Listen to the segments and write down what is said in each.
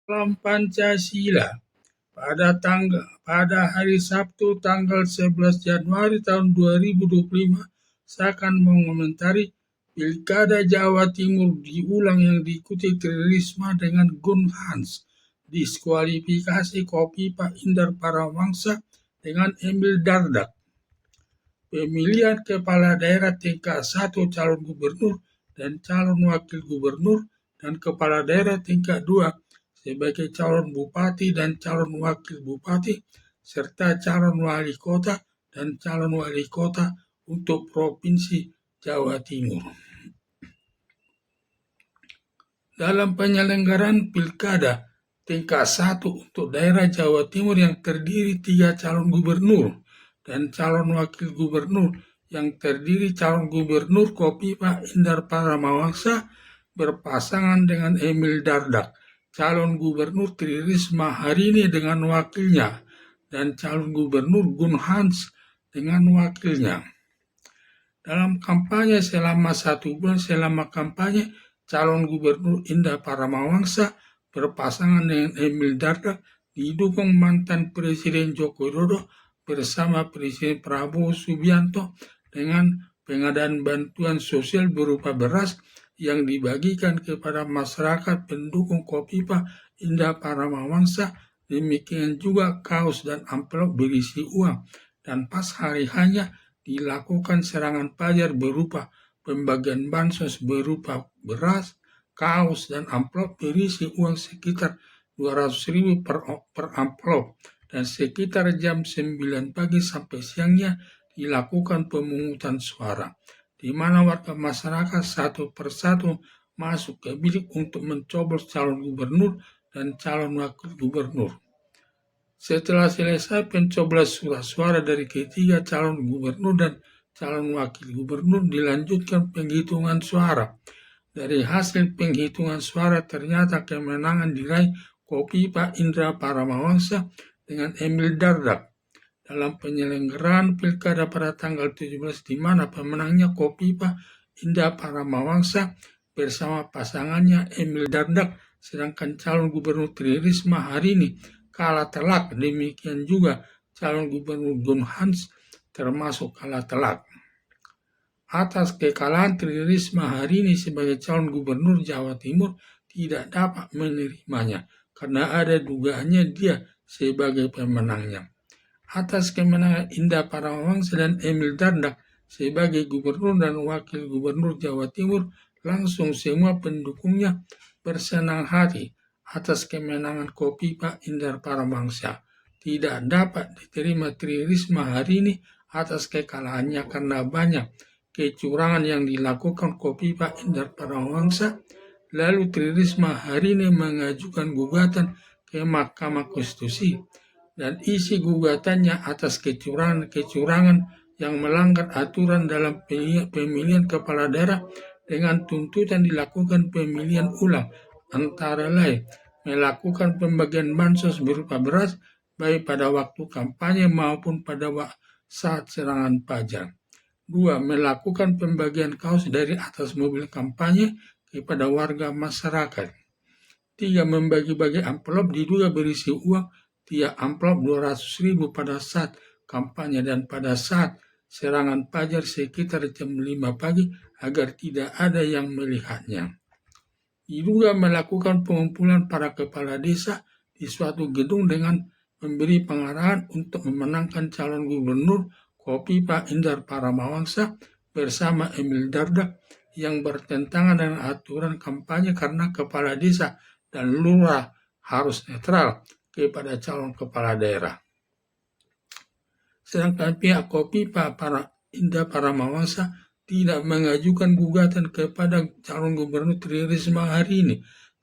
Salam Pancasila. Pada hari Sabtu tanggal 11 Januari tahun 2025, saya akan mengomentari Pilkada Jawa Timur diulang yang diikuti Tri Risma dengan Gun Hans, diskualifikasi Kofifa Indar Parawangsa dengan Emil Dardak, pemilihan kepala daerah tingkat 1 calon gubernur dan calon wakil gubernur dan kepala daerah tingkat 2 sebagai calon bupati dan calon wakil bupati, serta calon wali kota dan calon wali kota untuk Provinsi Jawa Timur. Dalam penyelenggaraan pilkada tingkat 1 untuk daerah Jawa Timur yang terdiri 3 calon gubernur dan calon wakil gubernur yang terdiri calon gubernur Kofifa Indar Parawangsa berpasangan dengan Emil Dardak, calon gubernur Tri Risma hari ini dengan wakilnya, dan calon gubernur Gun Hans dengan wakilnya. Dalam kampanye selama 1 bulan kampanye, calon gubernur Indar Parawangsa berpasangan dengan Emil Dardak didukung mantan Presiden Joko Widodo bersama Presiden Prabowo Subianto dengan pengadaan bantuan sosial berupa beras yang dibagikan kepada masyarakat pendukung Kofifa Indar Parawangsa. Demikian juga kaos dan amplop berisi uang, dan pas hari hanya dilakukan serangan fajar berupa pembagian bansos berupa beras, kaos, dan amplop berisi uang sekitar 200.000 per amplop, dan sekitar jam 9 pagi sampai siangnya dilakukan pemungutan suara, di mana warga masyarakat satu persatu masuk ke bilik untuk mencoblos calon gubernur dan calon wakil gubernur. Setelah selesai pencoblosan surat-suara dari ketiga calon gubernur dan calon wakil gubernur, dilanjutkan penghitungan suara. Dari hasil penghitungan suara ternyata kemenangan diraih Kofifa Indar Parawangsa dengan Emil Dardak dalam penyelenggaraan pilkada pada tanggal 17, di mana pemenangnya Kofifa Indar Parawangsa bersama pasangannya Emil Dardak, sedangkan calon gubernur Tri Risma hari ini kalah telak. Demikian juga calon gubernur Gun Hans termasuk kalah telak. Atas kekalahan Tri Risma hari ini sebagai calon gubernur Jawa Timur tidak dapat menerimanya karena ada dugaannya dia sebagai pemenangnya. Atas kemenangan Indar Parawangsa dan Emil Dardak sebagai gubernur dan wakil gubernur Jawa Timur, langsung semua pendukungnya bersenang hati. Atas kemenangan Kofifa Indar Parawangsa tidak dapat diterima Tri Risma hari ini atas kekalahannya karena banyak kecurangan yang dilakukan Kofifa Indar Parawangsa. Lalu Tri Risma hari ini mengajukan gugatan ke Mahkamah Konstitusi, dan isi gugatannya atas kecurangan yang melanggar aturan dalam pemilihan kepala daerah dengan tuntutan dilakukan pemilihan ulang, antara lain melakukan pembagian bansos berupa beras baik pada waktu kampanye maupun pada saat serangan fajar. 2. Melakukan pembagian kaos dari atas mobil kampanye kepada warga masyarakat. 3. Membagi-bagi amplop diduga berisi uang, tiap amplop 200.000 pada saat kampanye dan pada saat serangan fajar sekitar jam 5 pagi agar tidak ada yang melihatnya. Diduga melakukan pengumpulan para kepala desa di suatu gedung dengan memberi pengarahan untuk memenangkan calon gubernur Kofifa Indar Parawangsa bersama Emil Dardak yang bertentangan dengan aturan kampanye karena kepala desa dan lurah harus netral kepada calon kepala daerah. Sedangkan pihak Kofifa Indar Parawangsa tidak mengajukan gugatan kepada calon gubernur Tri Risma hari ini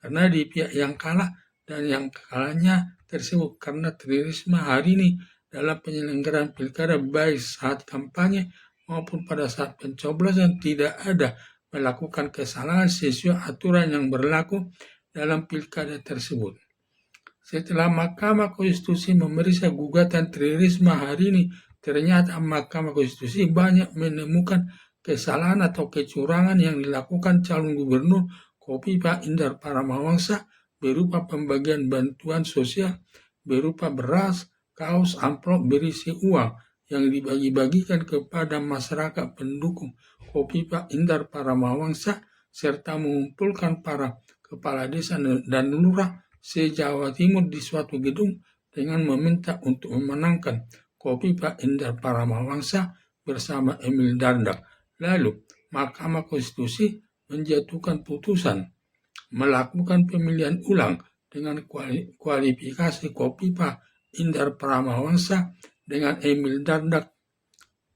karena di pihak yang kalah dan yang kalahnya tersebut karena Tri Risma hari ini dalam penyelenggaraan pilkada baik saat kampanye maupun pada saat pencoblosan tidak ada melakukan kesalahan sesuai aturan yang berlaku dalam pilkada tersebut. Setelah Mahkamah Konstitusi memeriksa gugatan Tri Risma hari ini, ternyata Mahkamah Konstitusi banyak menemukan kesalahan atau kecurangan yang dilakukan calon gubernur Kofifa Indar Parawangsa berupa pembagian bantuan sosial berupa beras, kaos, amplop berisi uang yang dibagi-bagikan kepada masyarakat pendukung Kofifa Indar Paramawangsa serta mengumpulkan para kepala desa dan lurah se-Jawa Timur di suatu gedung dengan meminta untuk memenangkan Kofifa Indar Paramawangsa bersama Emil Dardak. Lalu, Mahkamah Konstitusi menjatuhkan putusan melakukan pemilihan ulang dengan kualifikasi Kofifa Indar Paramawangsa dengan Emil Dardak.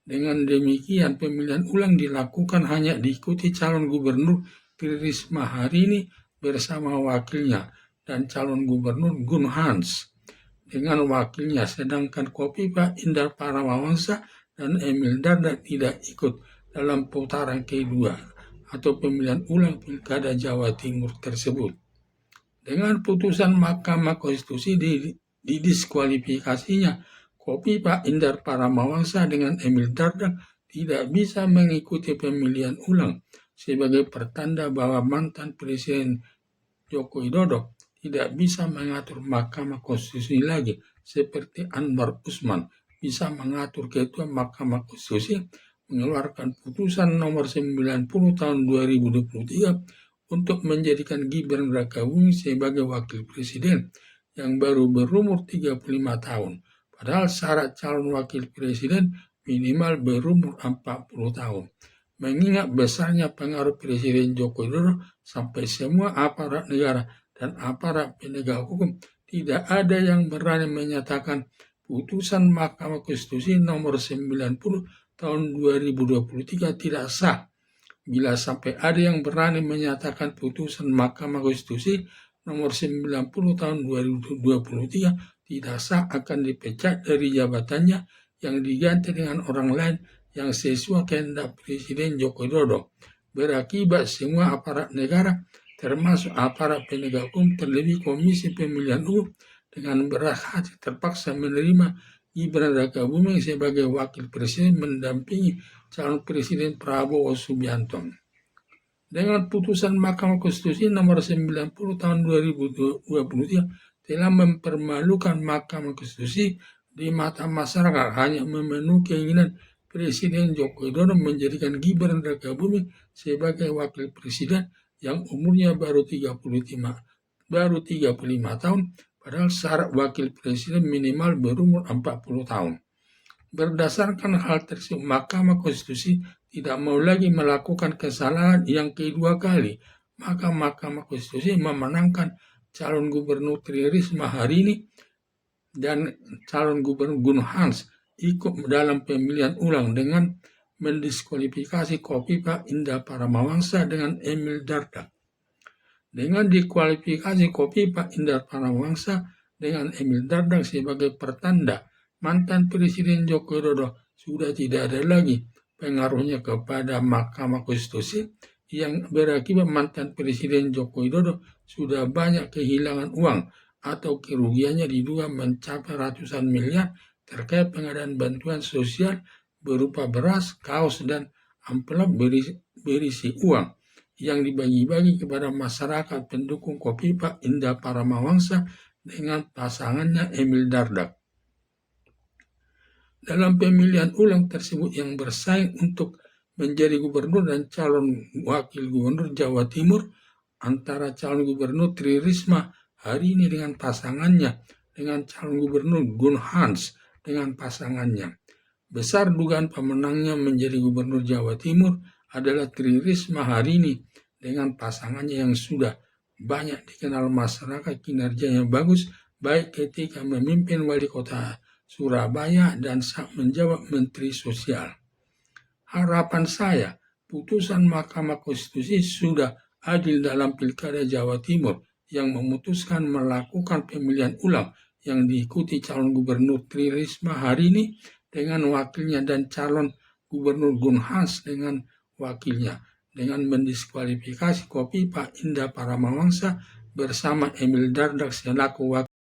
Dengan demikian, pemilihan ulang dilakukan hanya diikuti calon gubernur Tri Risma hari ini bersama wakilnya dan calon gubernur Gun Hans dengan wakilnya, sedangkan Kofifa Indar Paramawangsa dan Emil Dardak tidak ikut dalam putaran kedua atau pemilihan ulang Pilkada Jawa Timur tersebut. Dengan putusan Mahkamah Konstitusi didiskualifikasinya Kofifa Indar Paramawangsa dengan Emil Dardak tidak bisa mengikuti pemilihan ulang sebagai pertanda bahwa mantan Presiden Joko Widodo tidak bisa mengatur Mahkamah Konstitusi lagi seperti Anwar Usman bisa mengatur Ketua Mahkamah Konstitusi mengeluarkan putusan nomor 90 tahun 2023 untuk menjadikan Gibran Rakabuming sebagai wakil presiden yang baru berumur 35 tahun. Padahal syarat calon wakil presiden minimal berumur 40 tahun. Mengingat besarnya pengaruh Presiden Joko Widodo sampai semua aparat negara dan aparat penegak hukum tidak ada yang berani menyatakan putusan Mahkamah Konstitusi nomor 90 tahun 2023 tidak sah. Bila sampai ada yang berani menyatakan putusan Mahkamah Konstitusi nomor 90 tahun 2023 tidak sah, akan dipecat dari jabatannya yang diganti dengan orang lain yang sesuai kehendak Presiden Joko Widodo. Berakibat semua aparat negara termasuk aparat penegak hukum terlebih Komisi Pemilihan Umum dengan berat hati terpaksa menerima Gibran Rakabuming sebagai wakil presiden mendampingi calon presiden Prabowo Subianto. Dengan putusan Mahkamah Konstitusi nomor 90 tahun 2023 telah mempermalukan Mahkamah Konstitusi di mata masyarakat, hanya memenuhi keinginan Presiden Joko Widodo menjadikan Gibran Rakabuming sebagai wakil presiden yang umurnya baru 35 tahun. Padahal syarat wakil presiden minimal berumur 40 tahun. Berdasarkan hal tersebut, Mahkamah Konstitusi tidak mau lagi melakukan kesalahan yang kedua kali. Maka Mahkamah Konstitusi memenangkan calon gubernur Tri Risma hari ini dan calon gubernur Gun Hans ikut dalam pemilihan ulang dengan mendiskualifikasi Kofifa Indar Paramawangsa dengan Emil Dardak. Dengan dikualifikasi Kofifa Indar Paramawangsa dengan Emil Dardak sebagai pertanda mantan Presiden Joko Widodo sudah tidak ada lagi pengaruhnya kepada Mahkamah Konstitusi, yang berakibat mantan Presiden Joko Widodo sudah banyak kehilangan uang atau kerugiannya diduga mencapai ratusan miliar terkait pengadaan bantuan sosial berupa beras, kaos, dan amplop berisi uang yang dibagi-bagi kepada masyarakat pendukung Kofifa Indar Paramawangsa dengan pasangannya Emil Dardak. Dalam pemilihan ulang tersebut yang bersaing untuk menjadi gubernur dan calon wakil gubernur Jawa Timur antara calon gubernur Tri Risma hari ini dengan pasangannya dengan calon gubernur Gun Hans dengan pasangannya. Besar dugaan pemenangnya menjadi gubernur Jawa Timur adalah Tri Risma hari ini dengan pasangannya yang sudah banyak dikenal masyarakat kinerjanya bagus baik ketika memimpin wali kota Surabaya dan saat menjabat Menteri Sosial. Harapan saya, putusan Mahkamah Konstitusi sudah adil dalam Pilkada Jawa Timur yang memutuskan melakukan pemilihan ulang yang diikuti calon gubernur Tri Risma hari ini dengan wakilnya dan calon gubernur Gun Hans dengan wakilnya, dengan mendiskualifikasi Kofifa Indar Paramawangsa bersama Emil Dardak selaku wakil